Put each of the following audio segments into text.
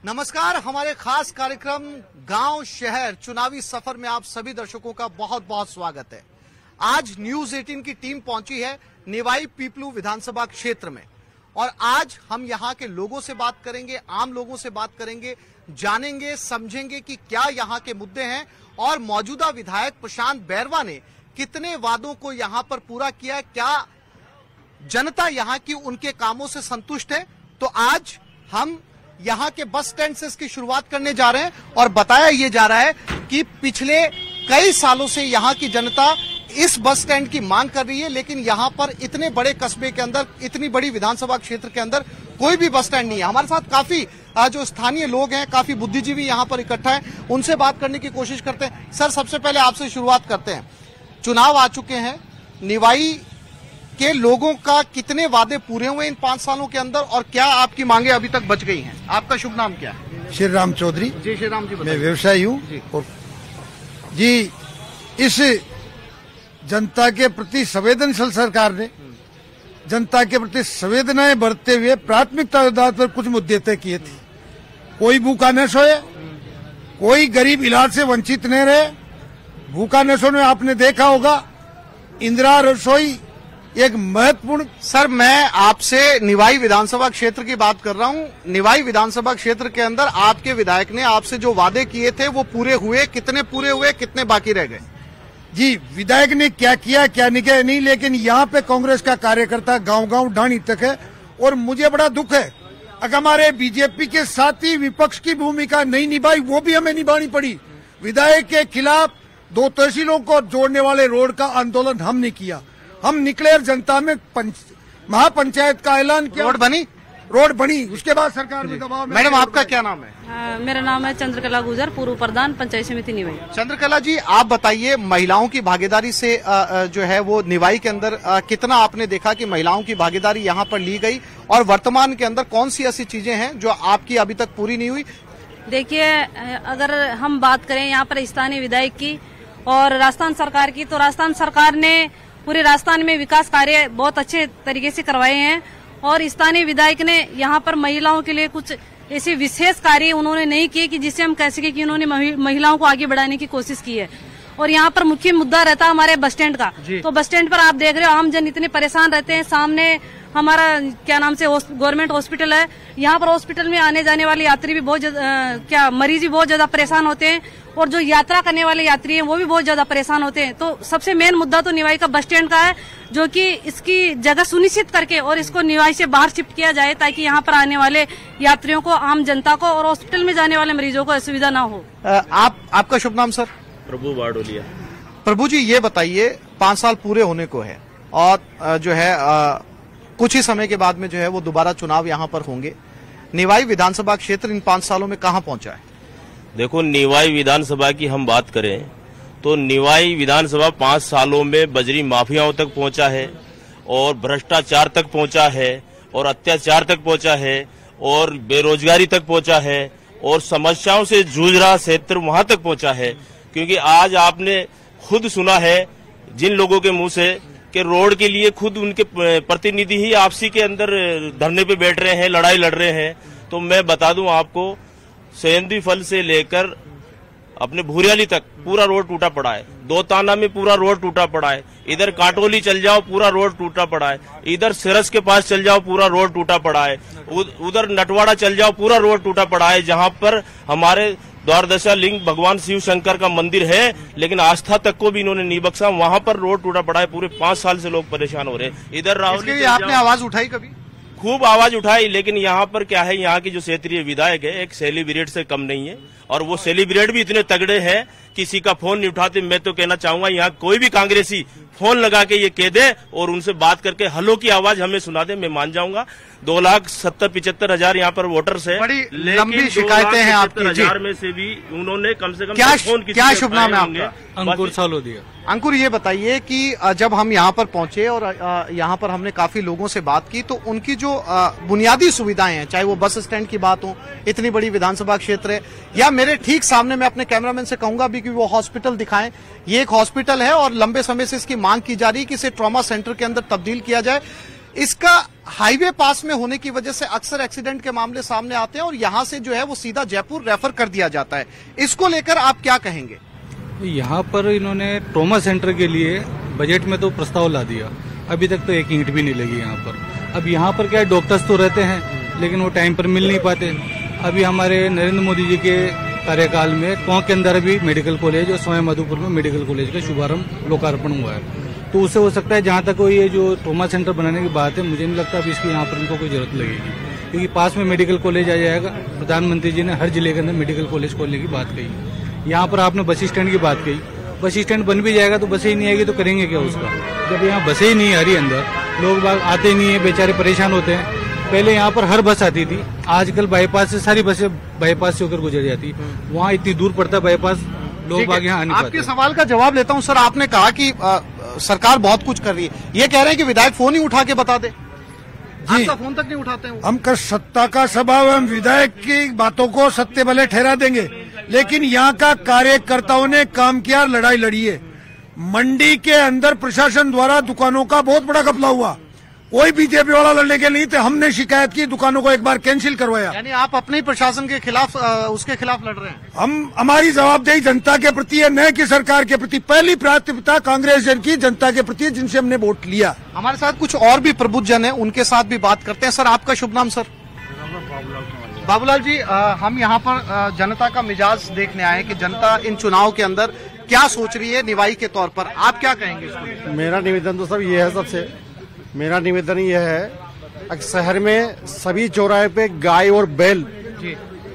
नमस्कार, हमारे खास कार्यक्रम गांव शहर चुनावी सफर में आप सभी दर्शकों का बहुत बहुत स्वागत है। आज न्यूज 18 की टीम पहुंची है निवाई पीपलू विधानसभा क्षेत्र में और आज हम यहां के लोगों से बात करेंगे, आम लोगों से बात करेंगे, जानेंगे, समझेंगे कि क्या यहां के मुद्दे हैं और मौजूदा विधायक प्रशांत बैरवा ने कितने वादों को यहां पर पूरा किया, क्या जनता यहां की उनके कामों से संतुष्ट है। तो आज हम यहां के बस स्टैंड से इसकी शुरुआत करने जा रहे हैं और बताया यह जा रहा है कि पिछले कई सालों से यहां की जनता इस बस स्टैंड की मांग कर रही है, लेकिन यहां पर इतने बड़े कस्बे के अंदर, इतनी बड़ी विधानसभा क्षेत्र के अंदर कोई भी बस स्टैंड नहीं है। हमारे साथ काफी जो स्थानीय लोग हैं, काफी बुद्धिजीवी यहां पर इकट्ठा है, उनसे बात करने की कोशिश करते हैं। सर, सबसे पहले आपसे शुरुआत करते हैं। चुनाव आ चुके हैं, निवाई के लोगों का कितने वादे पूरे हुए इन 5 सालों के अंदर और क्या आपकी मांगे अभी तक बच गई हैं? आपका शुभ नाम क्या है? श्री राम चौधरी। जी श्री राम जी, मैं व्यवसायी हूँ और जी इस जनता के प्रति संवेदनशील सरकार ने जनता के प्रति संवेदनाएं बरतते हुए प्राथमिकता आधार पर कुछ मुद्दे तय किए थे। कोई भूखा न सोए, कोई गरीब इलाज से वंचित न रहे। भूखा न सोने आपने देखा होगा, इंदिरा रसोई एक महत्वपूर्ण। सर, मैं आपसे निवाई विधानसभा क्षेत्र की बात कर रहा हूं। निवाई विधानसभा क्षेत्र के अंदर आपके विधायक ने आपसे जो वादे किए थे वो पूरे हुए? कितने पूरे हुए, कितने बाकी रह गए? जी, विधायक ने क्या किया क्या नहीं किया नहीं, लेकिन यहाँ पे कांग्रेस का कार्यकर्ता गांव-गांव ढाणी तक है और मुझे बड़ा दुख है। अगर हमारे बीजेपी के साथ ही विपक्ष की भूमिका नहीं निभाई, वो भी हमें निभानी पड़ी। विधायक के खिलाफ 2 तहसीलों को जोड़ने वाले रोड का आंदोलन हमने किया। हम निकले और जनता में महापंचायत का ऐलान किया। रोड बनी, उसके बाद सरकार में दबाव। मैडम, आपका क्या नाम है? मेरा नाम है चंद्रकला गुजर, पूर्व प्रधान पंचायत समिति निवाई। चंद्रकला जी, आप बताइए, महिलाओं की भागीदारी से जो है वो निवाई के अंदर कितना आपने देखा कि महिलाओं की भागीदारी यहाँ पर ली गई और वर्तमान के अंदर कौन सी ऐसी चीजें हैं जो आपकी अभी तक पूरी नहीं हुई? देखिए, अगर हम बात करें यहाँ पर स्थानीय विधायक की और राजस्थान सरकार की, तो राजस्थान सरकार ने पूरे राजस्थान में विकास कार्य बहुत अच्छे तरीके से करवाए हैं और स्थानीय विधायक ने यहाँ पर महिलाओं के लिए कुछ ऐसे विशेष कार्य उन्होंने नहीं किए कि जिससे हम कह सके कि उन्होंने महिलाओं को आगे बढ़ाने की कोशिश की है। और यहाँ पर मुख्य मुद्दा रहता है हमारे बस स्टैंड का। तो बस स्टैंड पर आप देख रहे हो, आम जन इतने परेशान रहते हैं। सामने हमारा क्या नाम से गवर्नमेंट हॉस्पिटल है, यहाँ पर हॉस्पिटल में आने जाने वाले यात्री भी बहुत मरीज भी बहुत ज्यादा परेशान होते हैं और जो यात्रा करने वाले यात्री हैं वो भी बहुत ज्यादा परेशान होते हैं। तो सबसे मेन मुद्दा तो निवाई का बस स्टैंड का है, जो कि इसकी जगह सुनिश्चित करके और इसको निवाई से बाहर शिफ्ट किया जाए ताकि यहाँ पर आने वाले यात्रियों को, आम जनता को और हॉस्पिटल में जाने वाले मरीजों को असुविधा न हो। आपका शुभ नाम? सर, प्रभु बारडोलिया। प्रभु जी, ये बताइए, 5 साल पूरे होने को है और जो है कुछ ही समय के बाद में जो है वो दोबारा चुनाव यहाँ पर होंगे। निवाई विधानसभा क्षेत्र इन 5 सालों में कहाँ पहुंचा है? देखो, निवाई विधानसभा की हम बात करें तो निवाई विधानसभा 5 सालों में बजरी माफियाओं तक पहुंचा है और भ्रष्टाचार तक पहुंचा है और अत्याचार तक पहुंचा है और बेरोजगारी तक पहुंचा है और समस्याओं से जूझ रहा क्षेत्र वहां तक पहुंचा है। क्योंकि आज आपने खुद सुना है जिन लोगों के मुंह से कि रोड के लिए खुद उनके प्रतिनिधि ही आपसी के अंदर धरने पे बैठ रहे हैं, लड़ाई लड़ रहे हैं। तो मैं बता दूं आपको, सेंधी फल से लेकर अपने भूरियाली तक पूरा रोड टूटा पड़ा है। 2 ताना में पूरा रोड टूटा पड़ा है। इधर काटोली चल जाओ, पूरा रोड टूटा पड़ा है। इधर सिरस के पास चल जाओ, पूरा रोड टूटा पड़ा है। उधर नटवाड़ा चल जाओ, पूरा रोड टूटा पड़ा है। जहां पर हमारे द्वारदशा लिंग भगवान शिव शंकर का मंदिर है, लेकिन आस्था तक को भी इन्होंने नहीं बख्शा, वहां पर रोड टूटा पड़ा है। पूरे 5 साल से लोग परेशान हो रहे हैं। इधर राहुल, आपने आवाज उठाई कभी? खूब आवाज उठाई, लेकिन यहाँ पर क्या है, यहाँ की जो क्षेत्रीय विधायक है एक सेलिब्रेट से कम नहीं है और वो सेलिब्रेट भी इतने तगड़े हैं, किसी का फोन नहीं उठाते। मैं तो कहना चाहूंगा यहाँ कोई भी कांग्रेसी फोन लगा के ये कह दे और उनसे बात करके हलो की आवाज हमें सुना दे, मैं मान जाऊंगा। 2,70,75,000 यहाँ पर वोटर्स है। बड़ी लंबी शिकायतें हैं आपकी। 2,70,000 में से भी उन्होंने कम से कम क्या शुभ नाम है आपका? अंकुर सालोदिया। अंकुर, ये बताइए कि जब हम यहाँ पर पहुंचे और यहाँ पर हमने काफी लोगों से बात की, तो उनकी जो बुनियादी सुविधाएं हैं, चाहे वो बस स्टैंड की बात हो, इतनी बड़ी विधानसभा क्षेत्र है, या मेरे ठीक सामने मैं अपने कैमरामैन से कहूंगा भी कि वो हॉस्पिटल दिखाएं। ये एक हॉस्पिटल है और लंबे समय से इसकी मांग की जा रही है कि इसे ट्रॉमा सेंटर के अंदर तब्दील किया जाए। इसका हाईवे पास में होने की वजह से अक्सर एक्सीडेंट के मामले सामने आते हैं और यहाँ से जो है वो सीधा जयपुर रेफर कर दिया जाता है। इसको लेकर आप क्या कहेंगे? यहाँ पर इन्होंने ट्रॉमा सेंटर के लिए बजट में तो प्रस्ताव ला दिया, अभी तक तो एक ईंट भी नहीं लगी यहाँ पर। अब यहाँ पर क्या है, डॉक्टर्स तो रहते हैं लेकिन वो टाइम पर मिल नहीं पाते। अभी हमारे नरेंद्र मोदी जी के कार्यकाल में टोंक के अंदर अभी मेडिकल कॉलेज और सवाई माधोपुर में मेडिकल कॉलेज का शुभारंभ लोकार्पण हुआ है। तो उससे हो सकता है जहाँ तक ये जो ट्रॉमा सेंटर बनाने की बात है, मुझे नहीं लगता अभी इसकी यहाँ पर इनको कोई जरूरत लगेगी, क्योंकि पास में मेडिकल कॉलेज आ जाएगा। प्रधानमंत्री जी ने हर जिले के अंदर मेडिकल कॉलेज खोलने की बात कही। यहाँ पर आपने बस स्टैंड की बात कही, बस स्टैंड बन भी जाएगा तो बसें ही नहीं आएगी तो करेंगे क्या उसका? जब यहाँ बसें ही नहीं आ रही अंदर, लोग बाग आते नहीं है, बेचारे परेशान होते हैं। पहले यहाँ पर हर बस आती थी, आजकल बाईपास से सारी बसें बाईपास से होकर गुजर जाती। वहाँ इतनी दूर पड़ता बाईपास, लोग बाग यहाँ आने पाते। आपके सवाल का जवाब लेता हूँ सर। आपने कहा कि सरकार बहुत कुछ कर रही है, ये कह रहे हैं कि विधायक फोन ही उठा के बता दे। आपका फोन तक नहीं उठाते हैं। हम सत्ता का स्वभाव, हम विधायक की बातों को सत्य भले ठहरा देंगे, लेकिन यहाँ का कार्यकर्ताओं ने काम किया, लड़ाई लड़ी है। मंडी के अंदर प्रशासन द्वारा दुकानों का बहुत बड़ा घपला हुआ, कोई बीजेपी वाला लड़ने के नहीं थे। हमने शिकायत की, दुकानों को एक बार कैंसिल करवाया। यानी आप अपने ही प्रशासन के खिलाफ उसके खिलाफ लड़ रहे हैं? हमारी जवाबदेही जनता के प्रति है, न कि सरकार के प्रति। पहली प्राथमिकता कांग्रेस जन की जनता के प्रति, जिनसे हमने वोट लिया। हमारे साथ कुछ और भी प्रबुद्ध जन है, उनके साथ भी बात करते हैं। सर आपका शुभ नाम? सर बाबूलाल जी, हम यहाँ पर जनता का मिजाज देखने आए कि जनता इन चुनाव के अंदर क्या सोच रही है निवाई के तौर पर, आप क्या कहेंगे इसको? मेरा निवेदन तो सब ये है, सबसे मेरा निवेदन ये है, शहर में सभी चौराहे पे गाय और बैल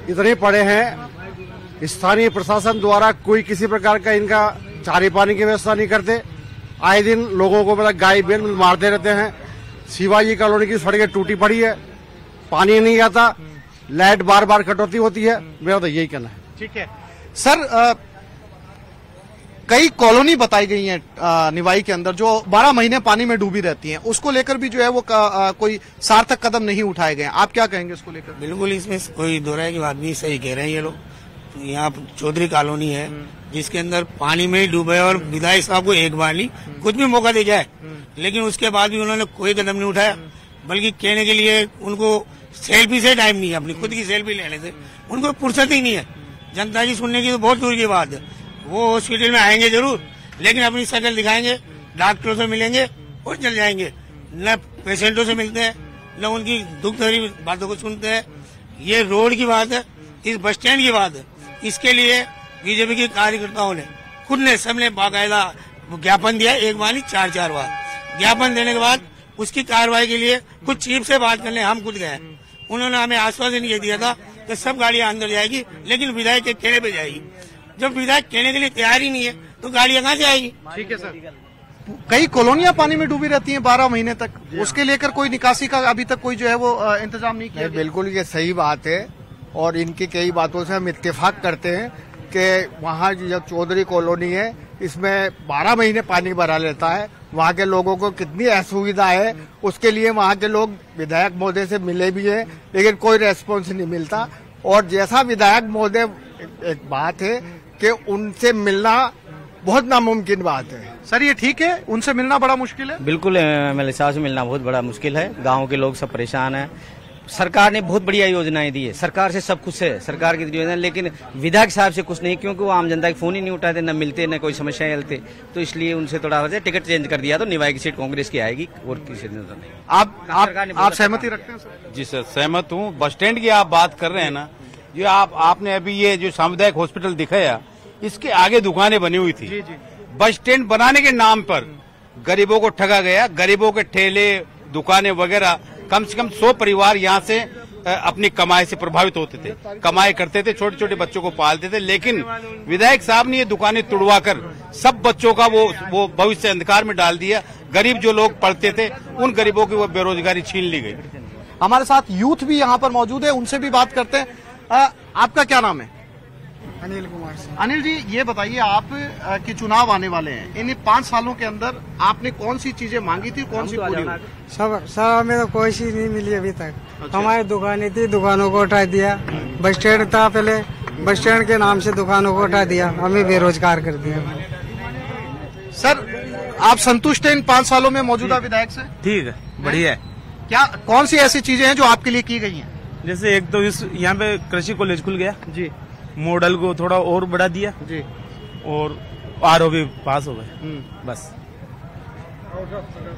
इतने पड़े हैं, स्थानीय प्रशासन द्वारा कोई किसी प्रकार का इनका चारे पानी की व्यवस्था नहीं करते। आए दिन लोगों को मतलब गाय बैल मारते रहते हैं। शिवाजी कॉलोनी की सड़कें टूटी पड़ी है, पानी नहीं आता, लाइट बार बार कटौती होती है। मेरा तो यही कहना है। ठीक है सर, कई कॉलोनी बताई गई हैं निवाई के अंदर जो 12 महीने पानी में डूबी रहती हैं, उसको लेकर भी जो है वो कोई सार्थक कदम नहीं उठाए गए। आप क्या कहेंगे इसको लेकर? बिल्कुल, इसमें कोई दोहराए की बात नहीं, सही कह रहे हैं ये लोग। यहाँ चौधरी कॉलोनी है जिसके अंदर पानी में ही डूबे और विधायक साहब को एक बार नहीं कुछ भी मौका दे जाए, लेकिन उसके बाद भी उन्होंने कोई कदम नहीं उठाया। बल्कि कहने के लिए उनको सेल्फी से टाइम नहीं है, अपनी खुद की सेल्फी लेने से उनको फुर्सत ही नहीं है। जनता की सुनने की तो बहुत दूर की बात है। वो हॉस्पिटल में आएंगे जरूर, लेकिन अपनी शक्ल दिखाएंगे, डॉक्टरों से मिलेंगे और चल जाएंगे। न पेशेंटों से मिलते हैं, न उनकी दुख भरी बातों को सुनते हैं। ये रोड की बात है, इस बस स्टैंड की बात है। इसके लिए बीजेपी के कार्यकर्ताओं ने खुद ने सबने बाकायदा ज्ञापन दिया, एक बार नहीं 4-4 बार। ज्ञापन देने के बाद उसकी कार्रवाई के लिए कुछ चीफ से बात करने हम खुद गए। उन्होंने हमें आश्वासन ये दिया था कि सब गाड़ियां अंदर जाएगी, लेकिन विधायक के कहने पे जाएगी। जब विधायक कहने के लिए तैयार ही नहीं है तो गाड़ियां कहाँ से आएगी? ठीक है सर, कई कॉलोनियां पानी में डूबी रहती हैं 12 महीने तक, उसके लेकर कोई निकासी का अभी तक कोई जो है वो इंतजाम नहीं किया। बिल्कुल ये सही बात है और इनकी कई बातों से हम इत्तेफाक करते हैं कि वहाँ जो चौधरी कॉलोनी है इसमें 12 महीने पानी भरा लेता है। वहाँ के लोगों को कितनी असुविधा है, उसके लिए वहाँ के लोग विधायक महोदय से मिले भी हैं, लेकिन कोई रेस्पॉन्स नहीं मिलता। और जैसा विधायक महोदय, एक बात है कि उनसे मिलना बहुत नामुमकिन बात है। सर ये ठीक है, उनसे मिलना बड़ा मुश्किल है? बिल्कुल, एमएलए साहब से मिलना बहुत बड़ा मुश्किल है। गांव के लोग सब परेशान हैं। सरकार ने बहुत बढ़िया योजनाएं दी है, सरकार से सब कुछ है, सरकार की योजना, लेकिन विधायक साहब से कुछ नहीं, क्योंकि वो आम जनता के फोन ही नहीं उठाते, न मिलते, न कोई समस्याएं हलते। तो इसलिए उनसे थोड़ा टिकट चेंज कर दिया तो निवाई की सीट कांग्रेस की आएगी और किसी नहीं। आप सहमति रखते हैं सर? जी सर, सहमत हूँ। बस स्टैंड की आप बात कर रहे हैं ना, जो आपने अभी ये जो सामुदायिक हॉस्पिटल दिखाया, इसके आगे दुकानें बनी हुई थी। जी जी। बस स्टैंड बनाने के नाम पर गरीबों को ठगा गया। गरीबों के ठेले, दुकानें वगैरह, कम से कम 100 परिवार यहाँ से अपनी कमाई से प्रभावित होते थे, कमाई करते थे, छोटे छोटे बच्चों को पालते थे। लेकिन विधायक साहब ने ये दुकानें तुड़वाकर सब बच्चों का वो भविष्य अंधकार में डाल दिया। गरीब जो लोग पढ़ते थे, उन गरीबों की वो बेरोजगारी छीन ली गई। हमारे साथ यूथ भी यहाँ पर मौजूद है, उनसे भी बात करते हैं। आपका क्या नाम है? अनिल कुमार सिंह। अनिल जी, ये बताइए, आप के चुनाव आने वाले हैं, इन 5 सालों के अंदर आपने कौन सी चीजें मांगी थी, कौन सी पूरी हुई? सब हमें तो कोई चीज नहीं मिली अभी तक। अच्छा। हमारी दुकानें थी, दुकानों को हटा दिया। बस स्टैंड था पहले, बस स्टैंड के नाम से दुकानों को हटा दिया, हमें बेरोजगार कर दिया। सर आप संतुष्ट हैं इन 5 सालों में मौजूदा विधायक से? ठीक है, बढ़िया है। क्या कौन सी ऐसी चीजें हैं जो आपके लिए की गई हैं? जैसे एक तो इस यहाँ पे कृषि कॉलेज खुल गया जी, मॉडल को थोड़ा और बढ़ा दिया जी, और आरओ भी पास हो गए, बस।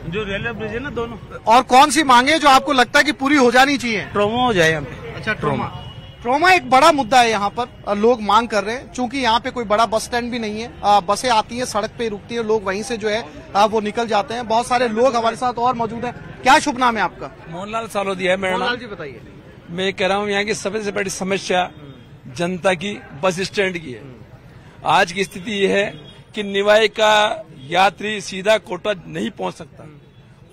जो रेलवे ब्रिज है ना दोनों। और कौन सी मांगे जो आपको लगता है कि पूरी हो जानी चाहिए? ट्रोमा हो जाए यहाँ पे। अच्छा, ट्रोमा एक बड़ा मुद्दा है यहाँ पर, लोग मांग कर रहे हैं। चूंकि यहाँ पे कोई बड़ा बस स्टैंड भी नहीं है, बसें आती हैं सड़क पे रुकती है, लोग वहीं से जो है वो निकल जाते हैं। बहुत सारे लोग हमारे साथ और मौजूद हैं। क्या शुभ नाम है आपका? मोहनलाल सालोदिया है मेरा नाम जी, बताइए। मैं कह रहा हूँ यहाँ की सबसे बड़ी समस्या जनता की बस स्टैंड की है। आज की स्थिति ये है कि निवाई का यात्री सीधा कोटा नहीं पहुंच सकता,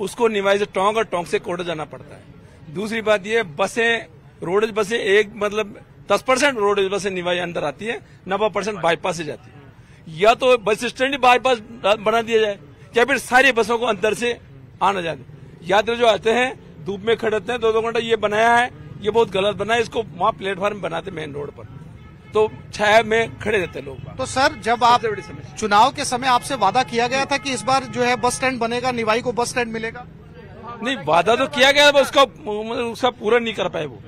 उसको निवाई से टोंक और टोंक से कोटा जाना पड़ता है। दूसरी बात ये, बसें रोडेज बसें एक मतलब 10% रोडेज बसें निवाई अंदर आती है, 90% बाईपास से जाती है। या तो बस स्टैंड ही बाईपास बना दिया जाए या फिर सारी बसों को अंदर से आना जाए। यात्री जो आते हैं धूप में खड़े होते हैं 2-2 घंटा, ये बनाया है, ये बहुत गलत बना है। इसको वहाँ प्लेटफॉर्म बनाते मेन रोड पर, तो छाया में खड़े रहते लोग। तो सर, जब आप चुनाव के समय आपसे वादा किया गया था कि इस बार जो है बस स्टैंड बनेगा, निवाई को बस स्टैंड मिलेगा? नहीं, वादा तो किया गया, उसका पूरा नहीं कर पाए वो।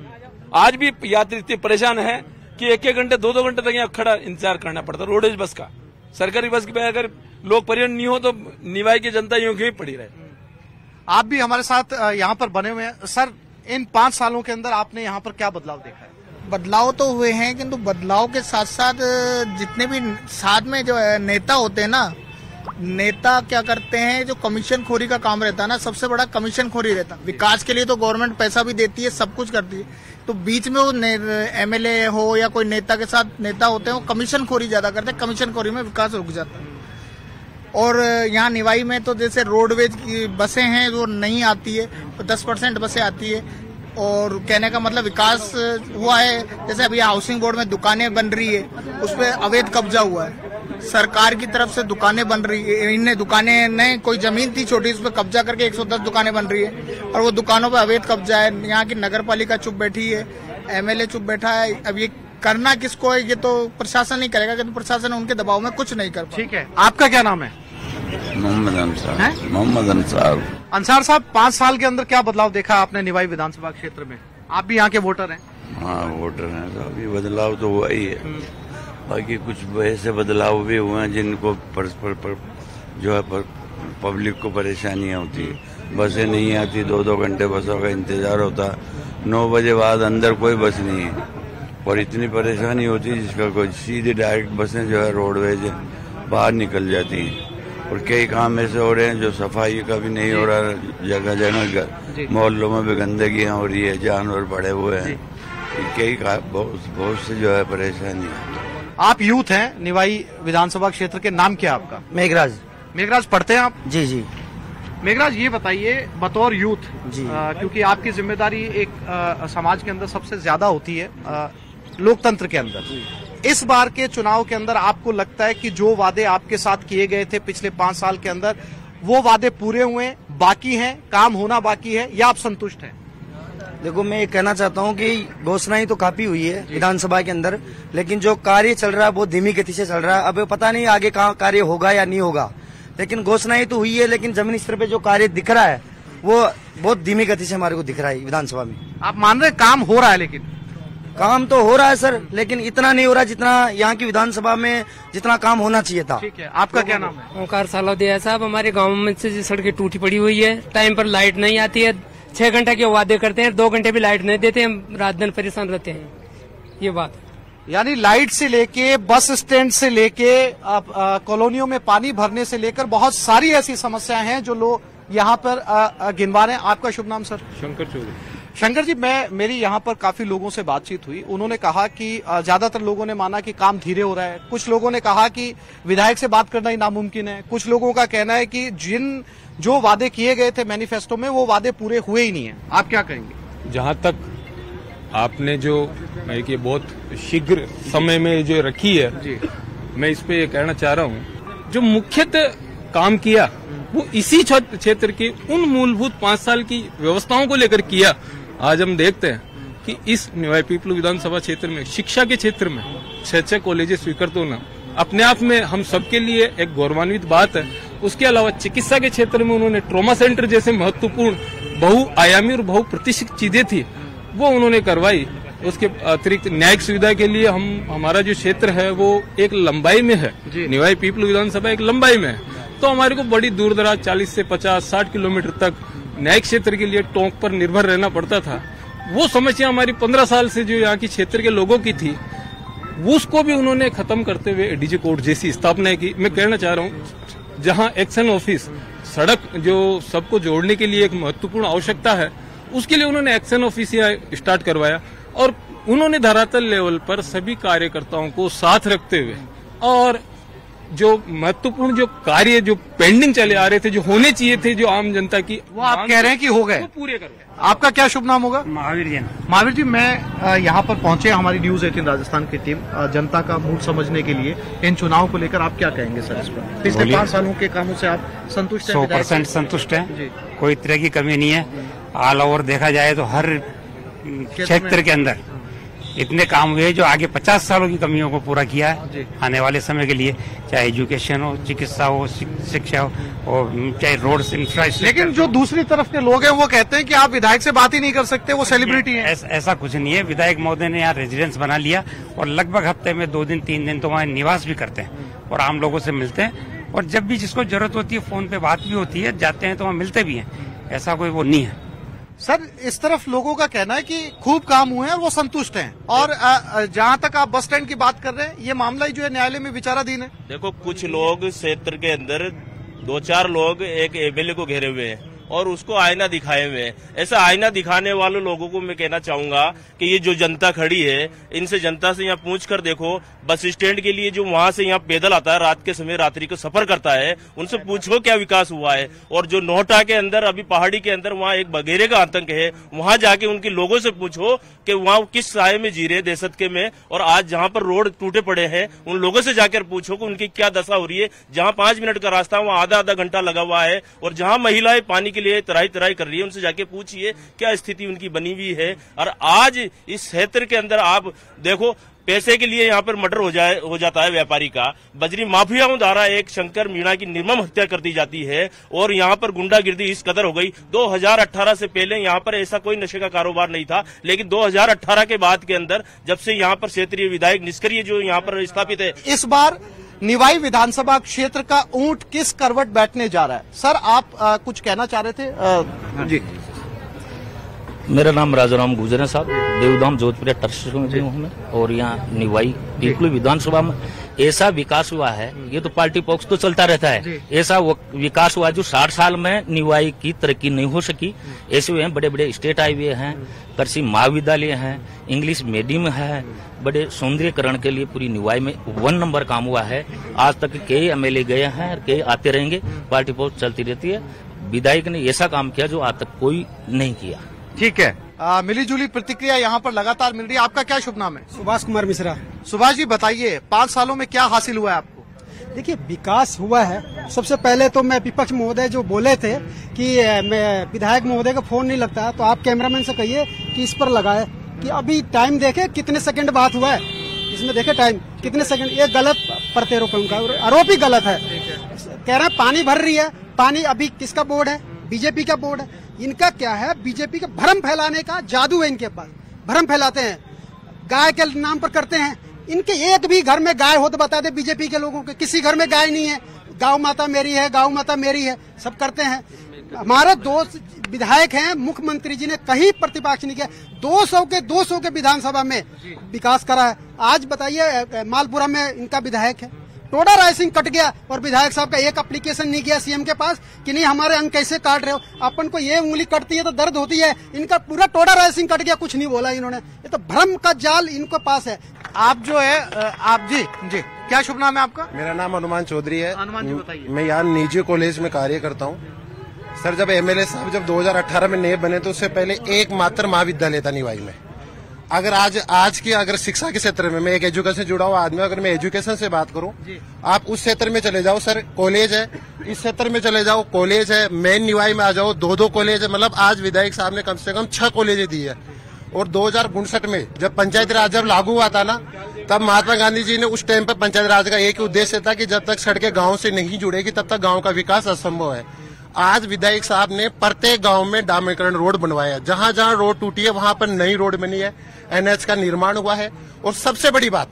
आज भी यात्री इतने परेशान है कि 1-1 घंटे 2-2 घंटे तक यहाँ खड़ा इंतजार करना पड़ता रोडेज बस का। सरकारी बस की अगर लोग परिवहन नहीं हो तो निवाई की जनता यूं ही पड़ी रहे। आप भी हमारे साथ यहाँ पर बने हुए हैं। सर, इन 5 सालों के अंदर आपने यहाँ पर क्या बदलाव देखा है? बदलाव तो हुए हैं, किंतु बदलाव के साथ साथ जितने भी साथ में जो है नेता होते हैं ना, नेता क्या करते हैं, जो कमीशन खोरी का काम रहता है ना, सबसे बड़ा कमीशन खोरी रहता है। विकास के लिए तो गवर्नमेंट पैसा भी देती है, सब कुछ करती है, तो बीच में वो एमएलए हो या कोई नेता के साथ नेता होते हैं, वो कमीशन खोरी ज्यादा करते हैं। कमीशन खोरी में विकास रुक जाता है। और यहाँ निवाई में तो जैसे रोडवेज की बसें हैं वो नहीं आती है, तो 10% बसें आती है। और कहने का मतलब विकास हुआ है। जैसे अभी हाउसिंग बोर्ड में दुकानें बन रही है, उस पर अवैध कब्जा हुआ है, सरकार की तरफ से दुकानें बन रही है। इनने दुकानें नहीं, कोई जमीन थी छोटी, उस पर कब्जा करके 110 दुकानें बन रही है, और वो दुकानों पर अवैध कब्जा है। यहाँ की नगर पालिका चुप बैठी है, एमएलए चुप बैठा है। अब ये करना किसको है, ये तो प्रशासन ही करेगा, क्योंकि प्रशासन उनके दबाव में कुछ नहीं कर पाएगा। ठीक है, आपका क्या नाम है? मोहम्मद अंसार। मोहम्मद अंसार। अंसार साहब, 5 साल के अंदर क्या बदलाव देखा आपने निवाई विधानसभा क्षेत्र में? आप भी यहाँ के वोटर हैं। हाँ, वोटर हैं, तो अभी बदलाव तो हुआ ही है। बाकी कुछ ऐसे बदलाव भी हुए हैं जिनको जो है पब्लिक को परेशानियां होती है। बसें नहीं आती, 2-2 घंटे बसों का इंतजार होता, 9 बजे बाद अंदर कोई बस नहीं है, और इतनी परेशानी होती है जिसका कोई सीधी डायरेक्ट बसें जो है रोडवेज बाहर निकल जाती हैं। और कई काम ऐसे हो रहे हैं जो सफाई का भी नहीं हो रहा, जगह जगह मोहल्लों में भी गंदगियां हो रही है, जानवर पड़े हुए हैं, कई बहुत से जो है परेशानी है। आप यूथ हैं निवाई विधानसभा क्षेत्र के, नाम क्या आपका? मेघराज। मेघराज, पढ़ते हैं आप? जी जी। मेघराज, ये बताइए बतौर यूथ जी, क्योंकि आपकी जिम्मेदारी एक समाज के अंदर सबसे ज्यादा होती है लोकतंत्र के अंदर, इस बार के चुनाव के अंदर आपको लगता है कि जो वादे आपके साथ किए गए थे पिछले 5 साल के अंदर, वो वादे पूरे हुए, बाकी हैं, काम होना बाकी है, या आप संतुष्ट हैं? देखो, मैं ये कहना चाहता हूँ कि घोषणाएं तो काफी हुई है विधानसभा के अंदर, लेकिन जो कार्य चल रहा है बहुत धीमी गति से चल रहा है। अब पता नहीं आगे कहाँ कार्य होगा या नहीं होगा, लेकिन घोषणाएं तो हुई है, लेकिन जमीनी स्तर पे जो कार्य दिख रहा है वो बहुत धीमी गति से हमारे को दिख रहा है विधानसभा में। आप मान रहे काम हो रहा है? लेकिन काम तो हो रहा है सर, लेकिन इतना नहीं हो रहा जितना यहाँ की विधानसभा में जितना काम होना चाहिए था। ठीक है, आपका क्या नाम है? ओंकार सालोदिया साहब। हमारे गांव में से सड़कें टूटी पड़ी हुई है, टाइम पर लाइट नहीं आती है, 6 घंटे के वादे करते हैं, 2 घंटे भी लाइट नहीं देते, हम रात दिन परेशान रहते हैं। ये बात यानी लाइट से लेके, बस स्टैंड से लेके, कॉलोनियों में पानी भरने से लेकर बहुत सारी ऐसी समस्याएं हैं जो लोग यहाँ पर गिनवा रहे हैं। आपका शुभ नाम सर? शंकर चौधरी। शंकर जी, मेरी यहाँ पर काफी लोगों से बातचीत हुई, उन्होंने कहा कि ज्यादातर लोगों ने माना कि काम धीरे हो रहा है, कुछ लोगों ने कहा कि विधायक से बात करना ही नामुमकिन है, कुछ लोगों का कहना है कि जो वादे किए गए थे मैनिफेस्टो में वो वादे पूरे हुए ही नहीं है। आप क्या कहेंगे? जहाँ तक आपने जो एक ये बहुत शीघ्र समय में जो रखी है जी, मैं इस पे ये कहना चाह रहा हूँ, जो मुख्यतः काम किया वो इसी क्षेत्र के उन मूलभूत 5 साल की व्यवस्थाओं को लेकर किया। आज हम देखते हैं कि इस निवाई पीपलू विधानसभा क्षेत्र में शिक्षा के क्षेत्र में 6 कॉलेजेस स्वीकृत होना अपने आप में हम सबके लिए एक गौरवान्वित बात है। उसके अलावा चिकित्सा के क्षेत्र में उन्होंने ट्रॉमा सेंटर जैसे महत्वपूर्ण बहुआयामी और बहुप्रतिष्ठित चीजें थी वो उन्होंने करवाई। उसके अतिरिक्त न्यायिक सुविधा के लिए हमारा जो क्षेत्र है वो एक लंबाई में है, निवाई पीपलू विधानसभा एक लंबाई में है, तो हमारे को बड़ी दूर दराज 40 से 50-60 किलोमीटर तक न्यायिक क्षेत्र के लिए टोंक पर निर्भर रहना पड़ता था। वो समस्या हमारी 15 साल से जो यहाँ की क्षेत्र के लोगों की थी उसको भी उन्होंने खत्म करते हुए एडीजे कोर्ट जैसी स्थापना की। मैं कहना चाह रहा हूँ जहाँ एक्शन ऑफिस सड़क जो सबको जोड़ने के लिए एक महत्वपूर्ण आवश्यकता है उसके लिए उन्होंने एक्शन ऑफिस यहाँ स्टार्ट करवाया और उन्होंने धरातल लेवल पर सभी कार्यकर्ताओं को साथ रखते हुए और जो महत्वपूर्ण जो कार्य जो पेंडिंग चले आ रहे थे, जो होने चाहिए थे, जो आम जनता की वो आप कह रहे हैं कि हो गए, पूरे करवाए। आपका क्या शुभ नाम होगा? महावीर जी। महावीर जी, मैं यहाँ पर पहुंचे हमारी न्यूज 18 राजस्थान की टीम जनता का मूड समझने के लिए। इन चुनाव को लेकर आप क्या कहेंगे सर? इस पर पिछले 5 सालों के कामों से आप संतुष्ट हैं? 100% संतुष्ट है, कोई तरह की कमी नहीं है। ऑल ओवर देखा जाए तो हर क्षेत्र के अंदर इतने काम हुए जो आगे 50 सालों की कमियों को पूरा किया है आने वाले समय के लिए, चाहे एजुकेशन हो, चिकित्सा हो, शिक्षा हो और चाहे रोड इंफ्रास्ट्रक्चर। लेकिन जो दूसरी तरफ के लोग हैं वो कहते हैं कि आप विधायक से बात ही नहीं कर सकते, वो सेलिब्रिटी है। ऐसा कुछ नहीं है। विधायक महोदय ने यहाँ रेजिडेंस बना लिया और लगभग हफ्ते में 2 दिन 3 दिन तो वहाँ निवास भी करते हैं और आम लोगों से मिलते हैं और जब भी जिसको जरूरत होती है फोन पे बात भी होती है, जाते हैं तो वहाँ मिलते भी हैं। ऐसा कोई वो नहीं है सर। इस तरफ लोगों का कहना है कि खूब काम हुए हैं और वो संतुष्ट हैं, और जहां तक आप बस स्टैंड की बात कर रहे हैं ये मामला ही जो है न्यायालय में विचाराधीन है। देखो, कुछ लोग क्षेत्र के अंदर 2-4 लोग एक एमएलए को घेरे हुए हैं और उसको आईना दिखाए हुए हैं। ऐसा आईना दिखाने वाले लोगों को मैं कहना चाहूंगा कि ये जो जनता खड़ी है इनसे जनता से यहाँ पूछ कर देखो, बस स्टैंड के लिए जो वहां से यहाँ पैदल आता है रात के समय रात्रि को सफर करता है, उनसे पूछो क्या विकास हुआ है। और जो नोहटा के अंदर अभी पहाड़ी के अंदर वहाँ एक बघेरे का आतंक है, वहां जाके उनके लोगों से पूछो कि वहाँ किस साय में जी रहे देशत के में, और आज जहाँ पर रोड टूटे पड़े हैं उन लोगों से जाकर पूछो कि उनकी क्या दशा हो रही है। जहाँ 5 मिनट का रास्ता वहाँ आधा घंटा लगा हुआ है, और जहाँ महिलाएं पानी के लिए तराई कर रही है उनसे जाके पूछिए क्या स्थिति उनकी बनी हुई है। और आज इस क्षेत्र के अंदर आप देखो, पैसे के लिए यहाँ पर मर्डर हो जाता है व्यापारी का, बजरी माफियाओं द्वारा एक शंकर मीणा की निर्मम हत्या कर दी जाती है, और यहाँ पर गुंडागिर्दी इस कदर हो गई। 2018 से पहले यहाँ पर ऐसा कोई नशे का कारोबार नहीं था, लेकिन 2018 के बाद के अंदर जब से यहाँ पर क्षेत्रीय विधायक निष्क्रिय जो यहाँ पर स्थापित है, इस बार निवाई विधानसभा क्षेत्र का ऊंट किस करवट बैठने जा रहा है? सर आप कुछ कहना चाह रहे थे? जी, मेरा नाम राजाराम गुजर है साहब, देवधाम जोधपुर टर्स्ट में भी हूँ मैं, और यहाँ निवाई पीपलू विधानसभा में ऐसा विकास हुआ है, ये तो पार्टी पक्ष तो चलता रहता है, ऐसा विकास हुआ जो 60 साल में निवाई की तरक्की नहीं हो सकी। ऐसे हुए हैं, बड़े बड़े स्टेट हाईवे हैं, कृषि महाविद्यालय हैं, इंग्लिश मीडियम है, बड़े सौंदर्यकरण के लिए पूरी निवाई में 1 नंबर काम हुआ है। आज तक कई एमएलए गए हैं और कई आते रहेंगे, पार्टी पक्ष चलती रहती है। विधायक ने ऐसा काम किया जो आज तक कोई नहीं किया। ठीक है, मिली जुली प्रतिक्रिया यहाँ पर लगातार मिल रही है। आपका क्या शुभ नाम है? सुभाष कुमार मिश्रा। सुभाष जी बताइए, 5 सालों में क्या हासिल हुआ है आपको? देखिए, विकास हुआ है। सबसे पहले तो मैं विपक्ष महोदय जो बोले थे कि मैं विधायक महोदय का फोन नहीं लगता है, तो आप कैमरामैन से कहिए कि इस पर लगाए कि अभी टाइम देखे कितने सेकंड बात हुआ है, इसमें देखे टाइम कितने सेकंड। ये गलत प्रत्यारोप है उनका, आरोप ही गलत है। कह रहे हैं पानी भर रही है, पानी अभी किसका बोर्ड है? बीजेपी का बोर्ड है। इनका क्या है, बीजेपी का भ्रम फैलाने का जादू है इनके पास, भ्रम फैलाते हैं, गाय के नाम पर करते हैं। इनके एक भी घर में गाय हो तो बता दे बीजेपी के लोगों के, किसी घर में गाय नहीं है। गौ माता मेरी है, गौ माता मेरी है, सब करते हैं। हमारे 2 विधायक हैं, मुख्यमंत्री जी ने कहीं प्रतिपक्ष नहीं किया। 200 के विधानसभा में विकास करा है। आज बताइए, मालपुरा में इनका विधायक है, टोडा राय सिंह कट गया और विधायक साहब का एक एप्लीकेशन नहीं गया सीएम के पास कि नहीं हमारे अंग कैसे काट रहे हो। अपन को ये उंगली कटती है तो दर्द होती है, इनका पूरा टोडा राय सिंह कट गया, कुछ नहीं बोला इन्होंने। ये तो भ्रम का जाल इनके पास है। आप जो है आप जी क्या शुभ नाम है आपका? मेरा नाम हनुमान चौधरी है। हनुमान जी बताइए। मैं यहाँ निजी कॉलेज में कार्य करता हूँ। सर, जब एमएलए साहब जब 2018 में नए बने तो उससे पहले एकमात्र महाविद्यालय था निवाई में। अगर आज की अगर शिक्षा के क्षेत्र में, मैं एक एजुकेशन से जुड़ा हुआ आदमी, अगर मैं एजुकेशन से बात करूं, आप उस क्षेत्र में चले जाओ सर, कॉलेज है, इस क्षेत्र में चले जाओ कॉलेज है, मेन निवाई में आ जाओ 2 कॉलेज है। मतलब आज विधायक साहब ने कम से कम 6 कॉलेजें दी है। और 2059 में जब पंचायती राज जब लागू हुआ था ना, तब महात्मा गांधी जी ने उस टाइम पर पंचायत राज का एक ही उद्देश्य था कि जब तक सड़कें गाँव से नहीं जुड़ेगी तब तक गाँव का विकास असंभव है। आज विधायक साहब ने प्रत्येक गांव में डामरीकरण रोड बनवाया, जहां जहां रोड टूटी है वहां पर नई रोड बनी है, एनएच का निर्माण हुआ है। और सबसे बड़ी बात,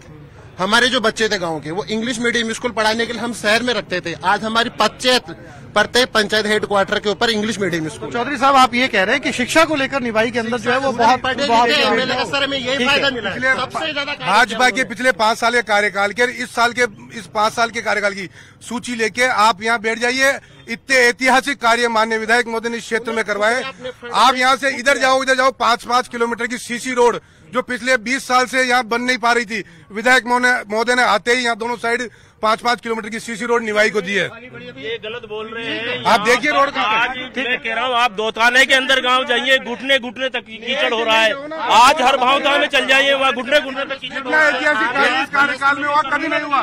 हमारे जो बच्चे थे गांव के, वो इंग्लिश मीडियम स्कूल पढ़ाने के लिए हम शहर में रखते थे। आज हमारी प्रत्येक पंचायत हेडक्वार्टर के ऊपर इंग्लिश मीडियम स्कूल। चौधरी साहब, आप ये कह रहे हैं कि शिक्षा को लेकर निवाई के अंदर जो है वो बहुत सर हमें यही फायदा मिला है। सबसे ज्यादा भाजपा के पिछले 5 साल के कार्यकाल के इस 5 साल के कार्यकाल की सूची लेके आप यहाँ बैठ जाइए। इतने ऐतिहासिक कार्य माननीय विधायक महोदय ने इस क्षेत्र में करवाए। आप यहाँ से इधर जाओ 5-5 किलोमीटर की सीसी रोड जो पिछले 20 साल से यहाँ बन नहीं पा रही थी, विधायक महोदय ने आते ही यहाँ दोनों साइड 5-5 किलोमीटर की सीसी रोड निवाई को दी है। ये गलत बोल रहे हैं। आप देखिए रोड का। मैं कह रहा हूँ, आप दौताने के अंदर गांव जाइए, घुटने घुटने तक कीचड़ हो रहा है। आज हर भावता में चल जाइए, वहाँ घुटने घुटने तक कीचड़ हो रहा है। ऐतिहासिक कार्यकाल में वहाँ कभी नहीं हुआ।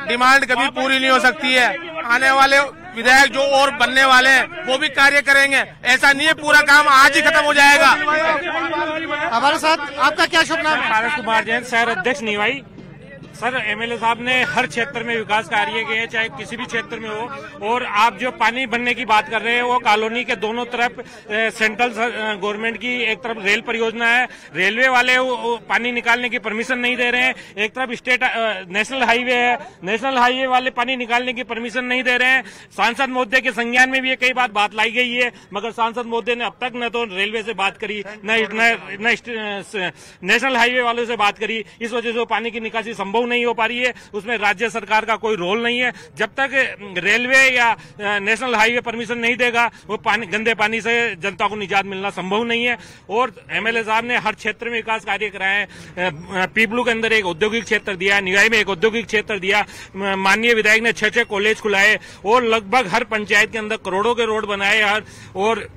डिमांड कभी पूरी नहीं हो सकती है। आने वाले विधायक जो और बनने वाले हैं वो भी कार्य करेंगे। ऐसा नहीं है पूरा काम आज ही खत्म हो जाएगा। हमारे साथ आपका क्या शुभ नाम है? पारस कुमार जैन, शहर अध्यक्ष निवाई। सर, एमएलए साहब ने हर क्षेत्र में विकास कार्य किए, चाहे किसी भी क्षेत्र में हो। और आप जो पानी बनने की बात कर रहे हैं, वो कॉलोनी के दोनों तरफ सेंट्रल गवर्नमेंट की एक तरफ रेल परियोजना है, रेलवे वाले वो पानी निकालने की परमिशन नहीं दे रहे हैं। एक तरफ स्टेट नेशनल हाईवे है, नेशनल हाईवे वाले पानी निकालने की परमिशन नहीं दे रहे हैं। सांसद महोदय के संज्ञान में भी ये कई बात लाई गई है, मगर सांसद महोदय ने अब तक न तो रेलवे से बात करी, न नेशनल हाईवे वालों से बात करी। इस वजह से पानी की निकासी संभव नहीं हो पा रही है। उसमें राज्य सरकार का कोई रोल नहीं है। जब तक रेलवे या नेशनल हाईवे परमिशन नहीं देगा, वो गंदे पानी से जनता को निजात मिलना संभव नहीं है। और एमएलए साहब ने हर क्षेत्र में विकास कार्य कराए हैं। पीपलू के अंदर एक औद्योगिक क्षेत्र दिया, निवाई में एक औद्योगिक क्षेत्र दिया। माननीय विधायक ने 6 कॉलेज खुलाए और लगभग हर पंचायत के अंदर करोड़ों के रोड बनाए और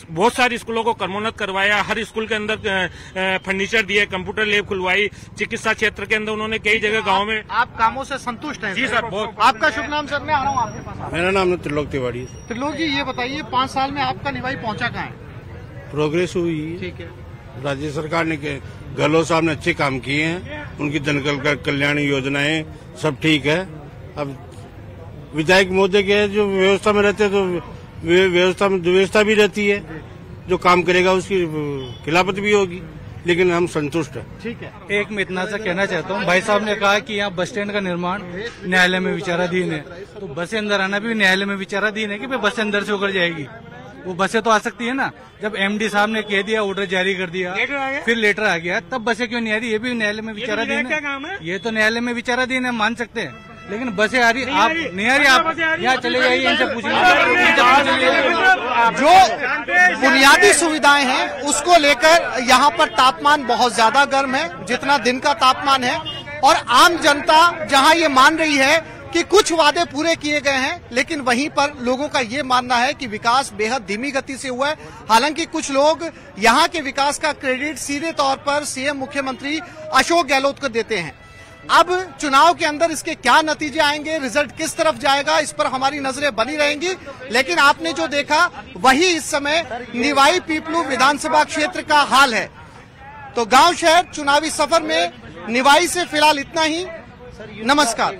बहुत सारे स्कूलों को क्रमोन्नत करवाया। हर स्कूल के अंदर फर्नीचर दिए, कंप्यूटर लैब खुलवाई। चिकित्सा क्षेत्र के अंदर उन्होंने कई जगह गांव में। आप कामों से संतुष्ट हैं? जी सर, बहुत। आपका शुभ नाम सर? मैं आ रहा हूँ आपके पास। मेरा नाम है त्रिलोक तिवारी। त्रिलोक जी, ये बताइए 5 साल में आपका निवाई पहुंचा कहाँ है? प्रोग्रेस हुई। ठीक है। राज्य सरकार ने गहलोत साहब ने अच्छे काम किए हैं, उनकी जन कल्याण योजनाएं सब ठीक है। अब विधायक महोदय के जो व्यवस्था में रहते हैं तो व्यवस्था में दुव्यवस्था भी रहती है। जो काम करेगा उसकी खिलाफत भी होगी, लेकिन हम संतुष्ट हैं। ठीक है। एक मैं इतना सा कहना चाहता हूँ, भाई साहब ने कहा कि यहाँ बस स्टैंड का निर्माण न्यायालय में विचाराधीन है, तो बसें अंदर आना भी न्यायालय में विचाराधीन है कि भाई बसें अंदर से होकर जाएगी। वो बसें तो आ सकती है ना। जब एमडी साहब ने कह दिया, ऑर्डर जारी कर दिया, फिर लेटर आ गया, तब बसें क्यों नहीं आ रही? ये भी न्यायालय में विचाराधीन है। ये तो न्यायालय में विचाराधीन है, मान सकते हैं, लेकिन बसें आ रही, आप नहीं आ रही, आप यहाँ चले जाइए, इनसे पूछिए। जो बुनियादी सुविधाएं हैं उसको लेकर यहाँ पर तापमान बहुत ज्यादा गर्म है, जितना दिन का तापमान है। और आम जनता जहाँ ये मान रही है कि कुछ वादे पूरे किए गए हैं, लेकिन वहीं पर लोगों का ये मानना है कि विकास बेहद धीमी गति से हुआ है। हालांकि कुछ लोग यहाँ के विकास का क्रेडिट सीधे तौर पर सीएम मुख्यमंत्री अशोक गहलोत को देते हैं। अब चुनाव के अंदर इसके क्या नतीजे आएंगे, रिजल्ट किस तरफ जाएगा, इस पर हमारी नजरें बनी रहेंगी। लेकिन आपने जो देखा वही इस समय निवाई पीपलू विधानसभा क्षेत्र का हाल है। तो गांव शहर चुनावी सफर में निवाई से फिलहाल इतना ही। नमस्कार।